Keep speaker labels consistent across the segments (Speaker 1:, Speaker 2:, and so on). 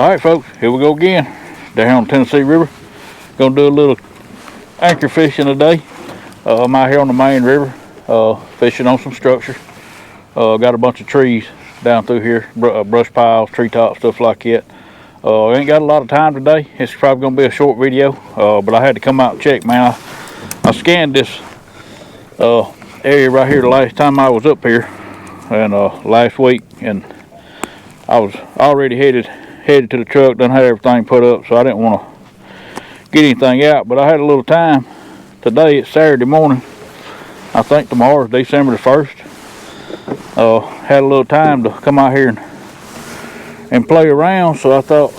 Speaker 1: Alright folks, here we go again. Down on the Tennessee River. Gonna do a little anchor fishing today. I'm out here on the main river, fishing on some structure. Got a bunch of trees down through here, brush piles, treetops, stuff like that. I ain't got a lot of time today. It's probably gonna be a short video, but I had to come out and check, man. I scanned this area right here the last time I was up here, and last week, and I was already headed to the truck, done had everything put up, so I didn't want to get anything out. But I had a little time today. It's Saturday morning. I think tomorrow is December the 1st. Had a little time to come out here and play around, so I thought,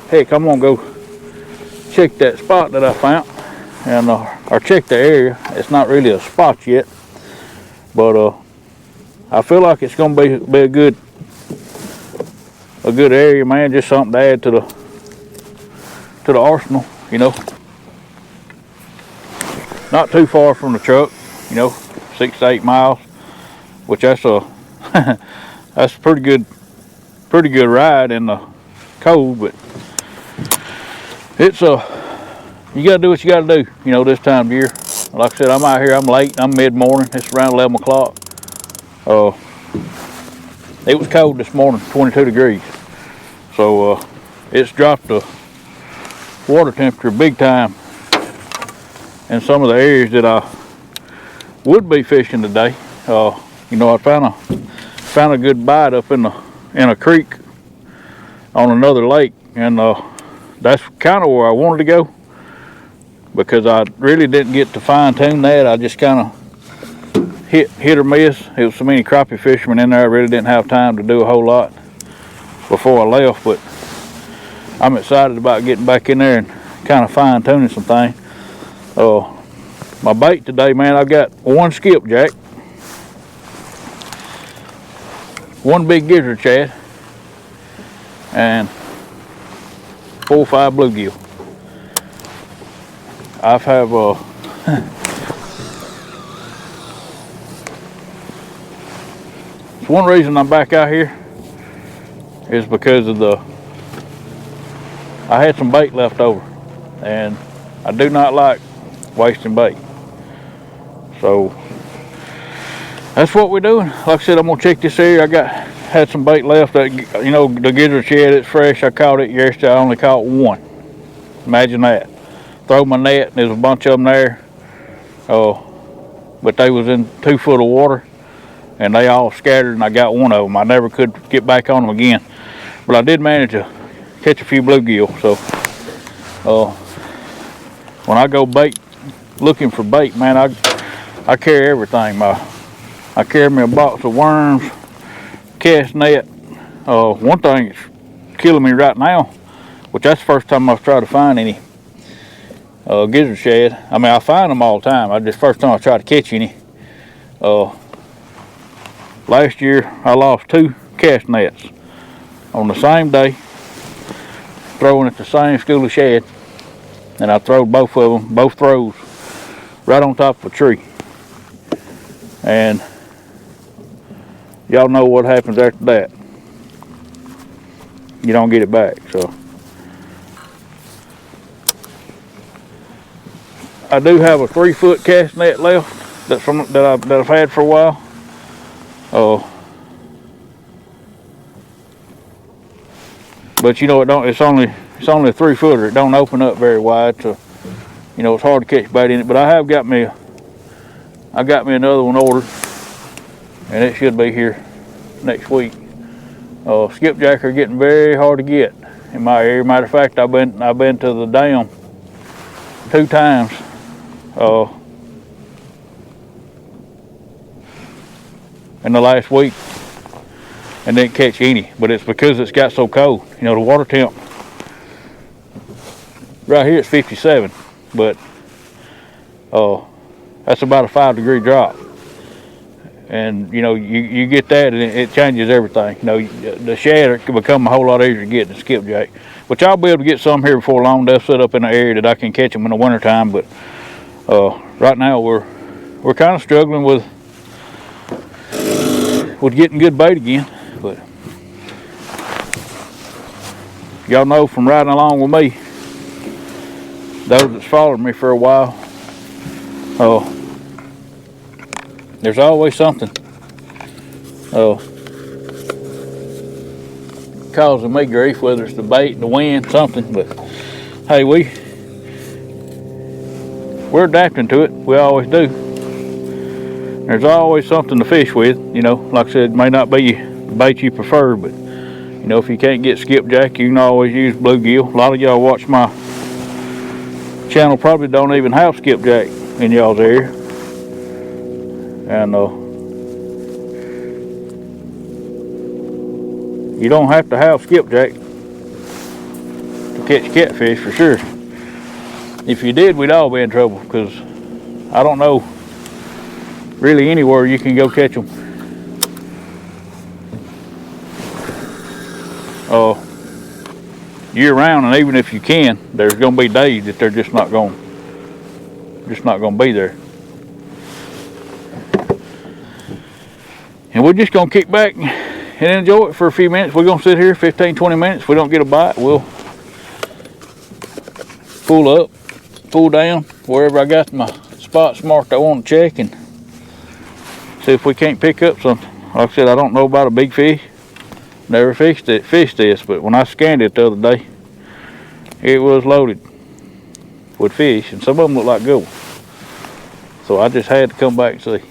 Speaker 1: heck, I'm gonna go check that spot that I found, and or check the area. It's not really a spot yet, but I feel like it's gonna be a good area, man. Just something to add to the arsenal, you know. Not too far from the truck, you know, 6 to 8 miles, which that's a that's a pretty good ride in the cold. But it's you gotta do what you gotta do, you know, this time of year. Like I said, I'm out here, I'm late, I'm mid-morning. It's around 11 o'clock. It was cold this morning, 22 degrees. So it's dropped the water temperature big time in some of the areas that I would be fishing today. You know, I found a good bite up in a creek on another lake, and that's kind of where I wanted to go, because I really didn't get to fine tune that. I just kind of hit or miss. It was so many crappie fishermen in there, I really didn't have time to do a whole lot before I left. But I'm excited about getting back in there and kind of fine tuning some things. My bait today, man, I've got one skipjack, one big gizzard shad, and 4 or 5 bluegill. I've have one reason I'm back out here is because of I had some bait left over, and I do not like wasting bait. So that's what we're doing. Like I said, I'm gonna check this area. Had some bait left. That, you know, the gizzard shad, it's fresh. I caught it yesterday. I only caught one. Imagine that. Throw my net, and there's a bunch of them there. But they was in 2 foot of water, and they all scattered, and I got one of them. I never could get back on them again, but I did manage to catch a few bluegill. So when I go looking for bait, man, I carry everything. I carry me a box of worms, cast net. One thing that's killing me right now, which that's the first time I've tried to find any gizzard shad. I mean, I find them all the time. First time I tried to catch any. Last year I lost 2 cast nets on the same day, throwing at the same school of shad, and I throwed both of them, both throws, right on top of a tree. And y'all know what happens after that. You don't get it back. So I do have a 3 foot cast net left that I've had for a while. But you know, it's only a 3 footer. It don't open up very wide, so you know, it's hard to catch bait in it. But I got me another one ordered, and it should be here next week. Skipjack are getting very hard to get in my area. Matter of fact, I've been to the dam 2 times in the last week and didn't catch any. But it's because it's got so cold. You know, the water temp right here it's 57, but that's about a 5-degree drop. And you know, you get that, and it changes everything. You know, the shad can become a whole lot easier to get than skipjack, which I'll be able to get some here before long. They'll set up in an area that I can catch them in the wintertime. But right now we're kind of struggling with getting good bait again. But y'all know from riding along with me, those that's followed me for a while, there's always something causing me grief, whether it's the bait, the wind, something. But hey, we're adapting to it. We always do. There's always something to fish with. You know, like I said, it may not be the bait you prefer, but you know, if you can't get skipjack, you can always use bluegill. A lot of y'all watch my channel probably don't even have skipjack in y'all's area, and you don't have to have skipjack to catch catfish for sure. If you did, we'd all be in trouble, because I don't know really anywhere you can go catch them year round. And even if you can, there's going to be days that they're just not going to be there. And we're just going to kick back and enjoy it for a few minutes. We're going to sit here 15-20 minutes. If we don't get a bite, we'll pull up, pull down wherever I got my spots marked I want to check, and see if we can't pick up something. Like I said, I don't know about a big fish. Never fished this, but when I scanned it the other day, it was loaded with fish, and some of them look like good ones. So I just had to come back and see.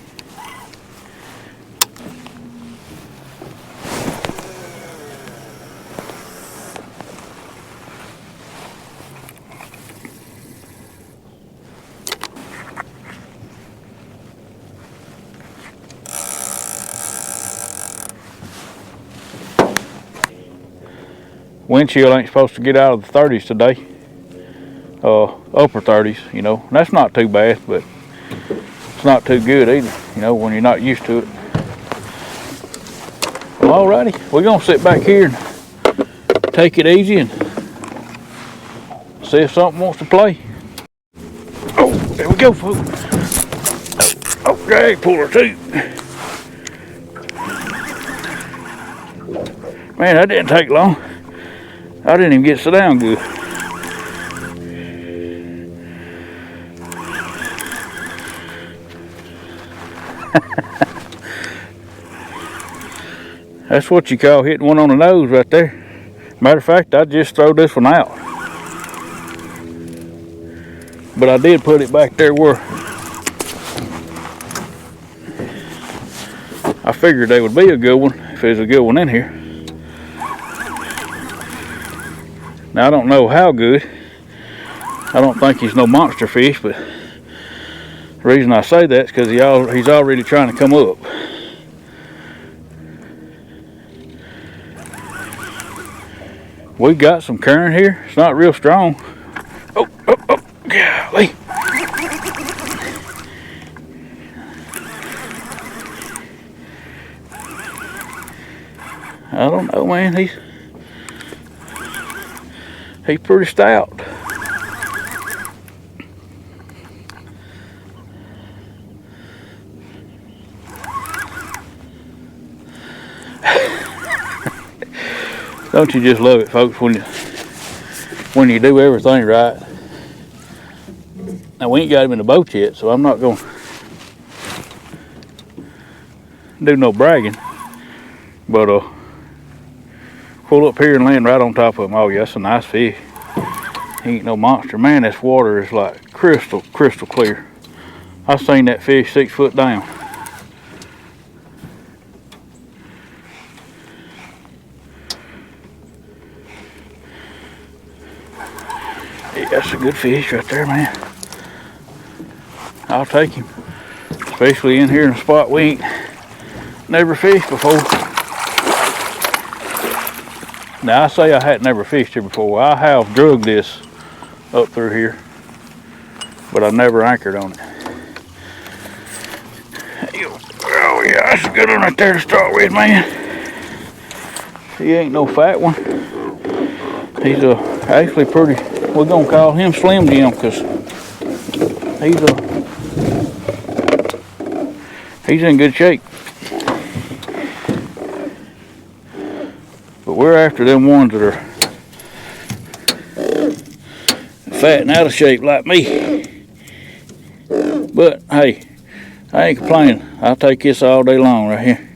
Speaker 1: Wind chill ain't supposed to get out of the 30s today. Upper 30s, you know. And that's not too bad, but it's not too good either, you know, when you're not used to it. Well, alrighty, we're gonna sit back here and take it easy and see if something wants to play. Oh, there we go, folks. Oh, drag puller too. Man, that didn't take long. I didn't even get to sit down good. That's what you call hitting one on the nose right there. Matter of fact, I just throw this one out. But I did put it back there where I figured they would be a good one if there's a good one in here. Now, I don't know how good. I don't think he's no monster fish, but the reason I say that is because he's already trying to come up. We got some current here. It's not real strong. Oh, golly. I don't know, man. He's pretty stout. Don't you just love it, folks, when you do everything right? Now, we ain't got him in the boat yet, so I'm not gonna do no bragging, but pull up here and land right on top of him. Oh yeah, that's a nice fish. He ain't no monster. Man, this water is like crystal clear. I seen that fish 6 foot down. Yeah, that's a good fish right there, man. I'll take him. Especially in here in a spot we ain't never fished before. Now, I say I hadn't never fished here before. I have drugged this up through here, but I never anchored on it. Oh yeah, that's a good one right there to start with, man. He ain't no fat one. He's actually pretty, we're gonna call him Slim Jim, because he's in good shape. But we're after them ones that are fat and out of shape like me. But hey, I ain't complaining. I'll take this all day long right here.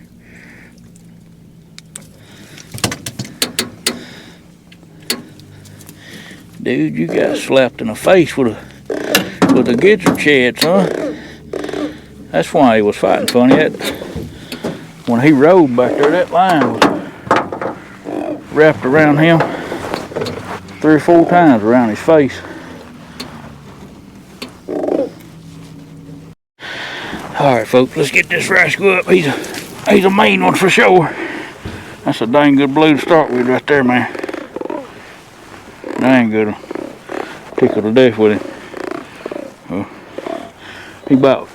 Speaker 1: Dude, you got slapped in the face with a gizzard shad, son. That's why he was fighting funny. When he rode back there, that line was wrapped around him 3 or 4 times around his face. All right, folks, let's get this rascal up. He's a mean one for sure. That's a dang good blue to start with right there, man. Dang good. Tickled to death with him. He about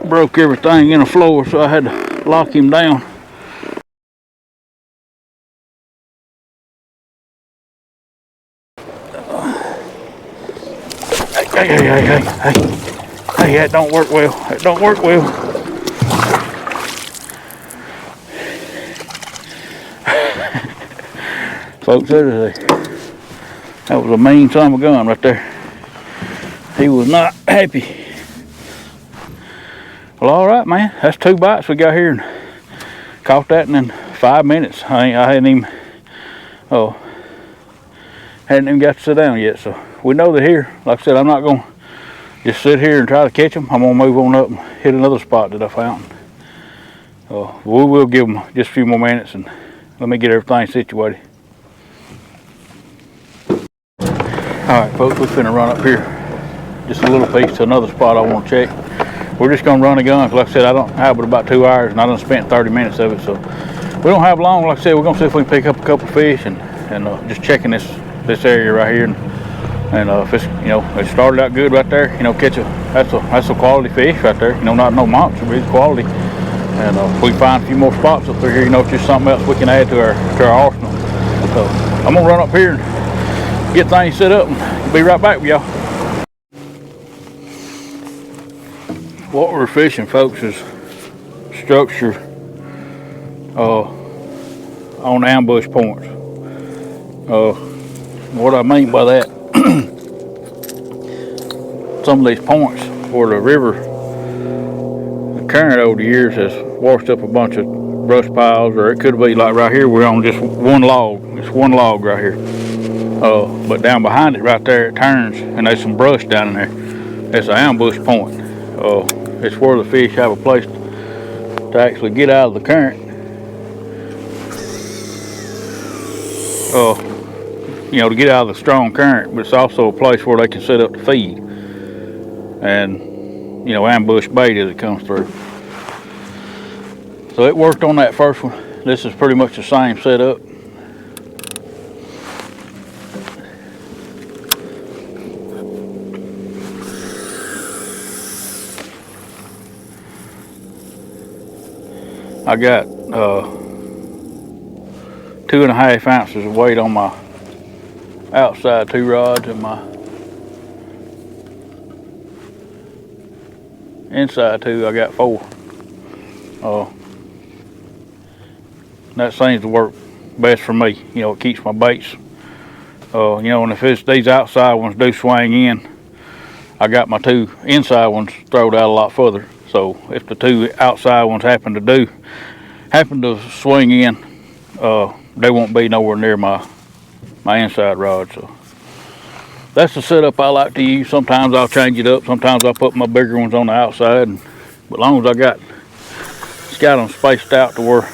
Speaker 1: broke everything in the floor, so I had to lock him down. Hey, that don't work well. That don't work well. Folks, that was a mean son of a gun right there. He was not happy. Well, all right, man. That's 2 bites we got here, and caught that in 5 minutes. I hadn't even got to sit down yet. So we know they're here. Like I said, I'm not gonna just sit here and try to catch them. I'm gonna move on up and hit another spot that I found. We will give them just a few more minutes, and let me get everything situated. All right, folks, we're finna run up here just a little piece to another spot I want to check. We're just gonna run a gun, 'cause like I said, I don't have but about 2 hours, and I done spent 30 minutes of it, so we don't have long. Like I said, we're gonna see if we can pick up a couple of fish and just checking this area right here, and if it's, it started out good right there, catch that's a quality fish right there, not no monster, but it's quality. And if we find a few more spots up through here, it's just something else we can add to our arsenal. So I'm gonna run up here and get things set up, and be right back with y'all. What we're fishing, folks, is structure on ambush points. What I mean by that, some of these points where the river, the current over the years has washed up a bunch of brush piles, or it could be like right here, we're on just one log. It's one log right here. But down behind it right there, it turns, and there's some brush down in there. It's an ambush point. It's where the fish have a place to actually get out of the current. To get out of the strong current, but it's also a place where they can set up to feed. And, ambush bait as it comes through. So it worked on that first one. This is pretty much the same setup. I got 2.5 ounces of weight on my outside 2 rods, and my inside 2 I got 4. That seems to work best for me. It keeps my baits. And if it's these outside ones do swing in, I got my 2 inside ones throwed out a lot further. So if the 2 outside ones happen to swing in, they won't be nowhere near my inside rod. So that's the setup I like to use. Sometimes I'll change it up. Sometimes I'll put my bigger ones on the outside. But as long as I got them spaced out to where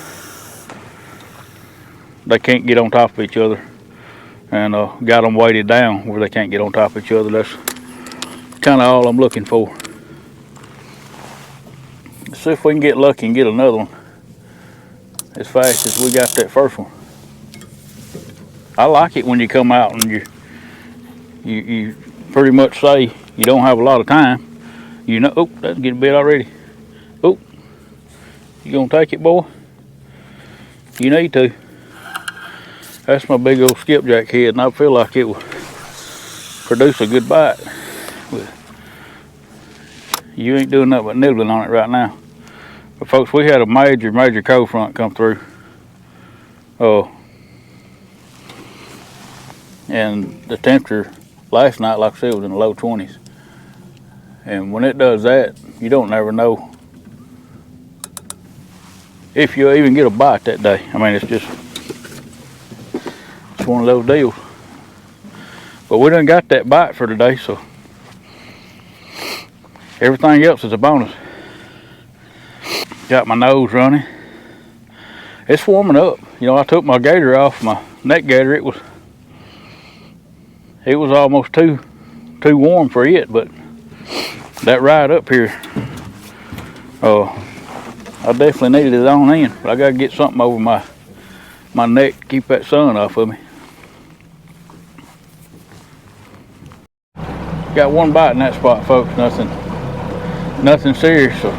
Speaker 1: they can't get on top of each other, and got them weighted down where they can't get on top of each other, that's kind of all I'm looking for. Let's see if we can get lucky and get another one as fast as we got that first one. I like it when you come out and you pretty much say you don't have a lot of time. Oh, that's getting bit already. Oh, you gonna take it, boy? You need to. That's my big old skipjack head, and I feel like it will produce a good bite. But you ain't doing nothing but nibbling on it right now. But folks, we had a major cold front come through. And the temperature Last night, like I said, was in the low 20s. And when it does that, you don't never know if you'll even get a bite that day. I mean, it's one of those deals. But we done got that bite for today, so everything else is a bonus. Got my nose running. It's warming up. You know, I took my gator off, my neck gator. It was almost too warm for it, but that ride up here, I definitely needed it on in. But I gotta get something over my neck to keep that sun off of me. Got one bite in that spot, folks. Nothing serious. So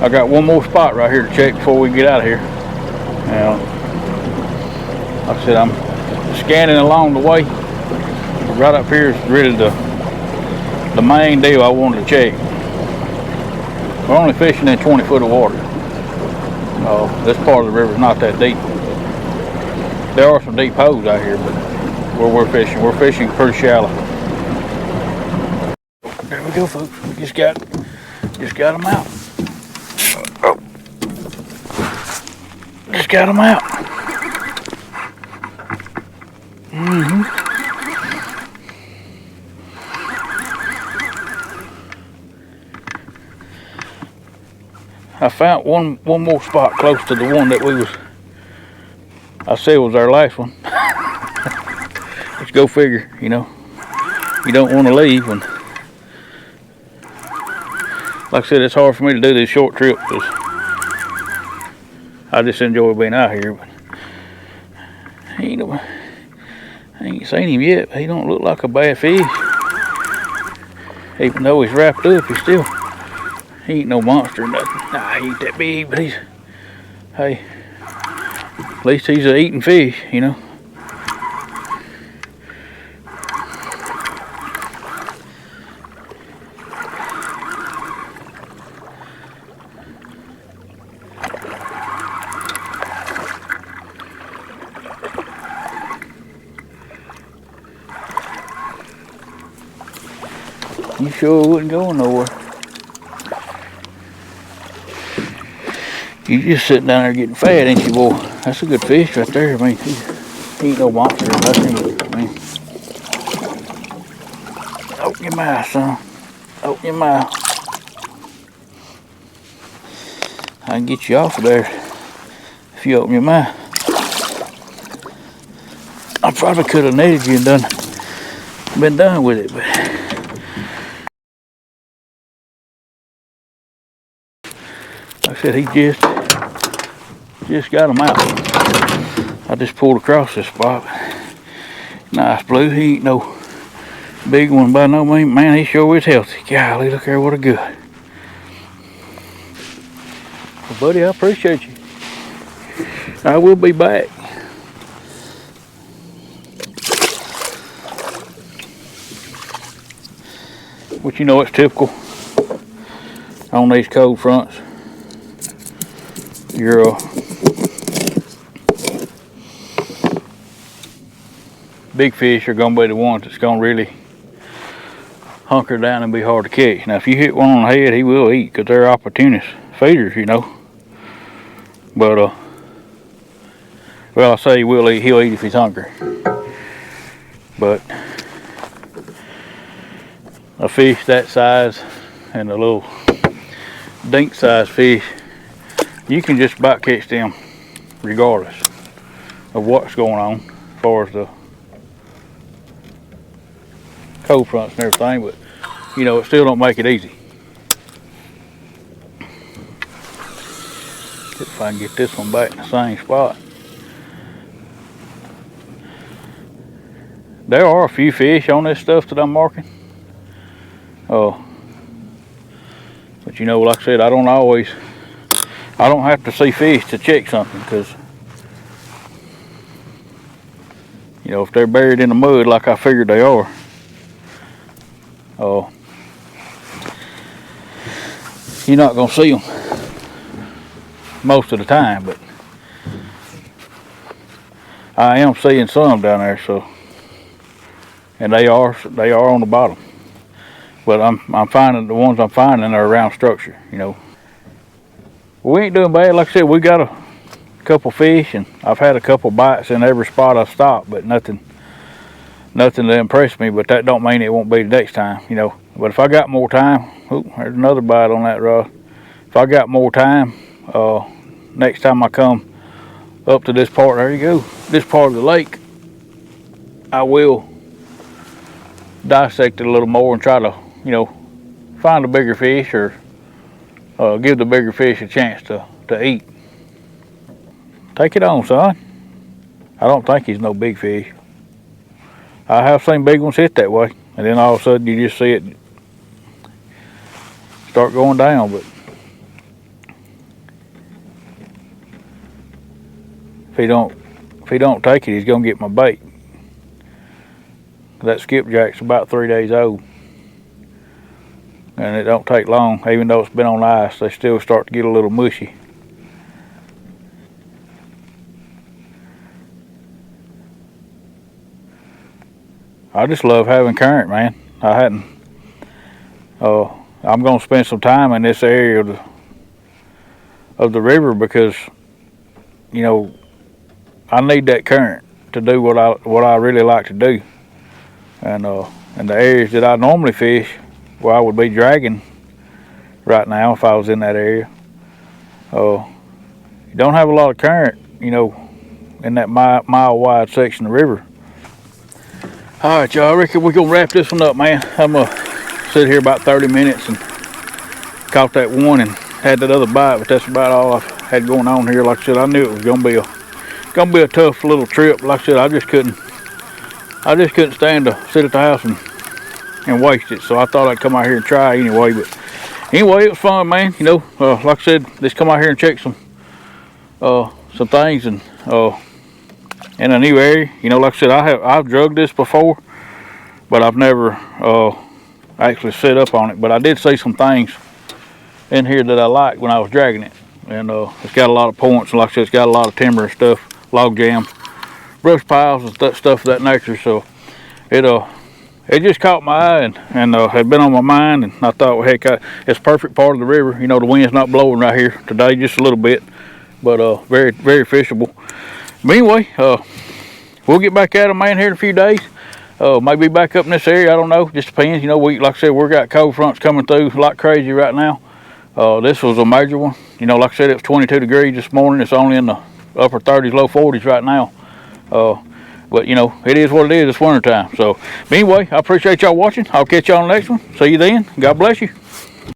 Speaker 1: I got one more spot right here to check before we get out of here. Now, like I said, I'm scanning along the way. Right up here is really the main deal I wanted to check. We're only fishing in 20 foot of water. This part of the river is not that deep. There are some deep holes out here, but where we're fishing pretty shallow. There we go, folks. We just got them out. Just got them out. I found one more spot close to the one that I said was our last one. Let's go figure, you know. You don't want to leave when, like I said, it's hard for me to do these short trips because I just enjoy being out here. But I ain't seen him yet. He don't look like a bad fish. Even though he's wrapped up, he ain't no monster or nothing. Nah, he ain't that big, but hey, at least he's a eating fish, you know. You sure wouldn't go nowhere. You just sitting down there getting fat, ain't you, boy? That's a good fish right there. I mean, he ain't no monster or nothing. I mean, open your mouth, son. Open your mouth. I can get you off of there if you open your mouth. I probably could have netted you and been done with it, but like I said, he just got him out. I just pulled across this spot. Nice blue. He ain't no big one by no means. Man, he sure is healthy. Golly, look there, what a good. Well, buddy, I appreciate you. I will be back. But you know, it's typical on these cold fronts. Your big fish are going to be the ones that's going to really hunker down and be hard to catch. Now, if you hit one on the head, he will eat because they're opportunist feeders, you know. But, well, I say he will eat. He'll eat if he's hungry. But a fish that size and a little dink size fish, you can just about catch them regardless of what's going on as far as the cold fronts and everything, but you know, it still don't make it easy. See if I can get this one back in the same spot. There are a few fish on this stuff that I'm marking. But you know, like I said, I don't have to see fish to check something, because you know, if they're buried in the mud like I figured they are, you're not gonna see them most of the time. But I am seeing some down there, so, and they are on the bottom. But I'm finding the ones I'm finding are around structure. You know, we ain't doing bad. Like I said, we got a couple fish, and I've had a couple bites in every spot I stopped, but nothing to impress me. But that don't mean it won't be the next time. You know. But if I got more time, there's another bite on that rod. If I got more time, next time I come up to this part, there you go, this part of the lake, I will dissect it a little more and try to, you know, find a bigger fish or give the bigger fish a chance to eat. Take it on, son. I don't think he's no big fish. I have seen big ones hit that way, and then all of a sudden you just see it start going down. But if he don't take it, he's gonna get my bait. That skipjack's about 3 days old, and it don't take long. Even though it's been on ice, they still start to get a little mushy. I just love having current, man. I'm gonna spend some time in this area of the river because, you know, I need that current to do what I really like to do. And the areas that I normally fish, where I would be dragging right now if I was in that area, you don't have a lot of current, you know, in that mile wide section of the river. All right, y'all, I reckon we're gonna wrap this one up, man. I'm gonna sit here about 30 minutes and caught that one and had that other bite, but that's about all I've had going on here. Like I said, I knew it was gonna be a tough little trip. Like I said, I just couldn't stand to sit at the house and waste it. So I thought I'd come out here and try anyway. But anyway, it was fun, man. You know, like I said, just come out here and check some things and in a new area. You know, like I said, I've drugged this before, but I've never actually set up on it. But I did see some things in here that I liked when I was dragging it, and it's got a lot of points. And like I said, it's got a lot of timber and stuff, log jams, brush piles and stuff of that nature. So it just caught my eye and had been on my mind, and I thought, well, heck, it's a perfect part of the river. You know, the wind's not blowing right here today, just a little bit, but very, very fishable. But anyway, we'll get back at them, man, here in a few days. Maybe back up in this area, I don't know, just depends. You know, like I said, we got cold fronts coming through like crazy right now. This was a major one. You know, like I said, it was 22 degrees this morning. It's only in the upper 30s, low 40s right now. But you know, it is what it is. It's winter time. So, but anyway, I appreciate y'all watching. I'll catch y'all on the next one. See you then. God bless you.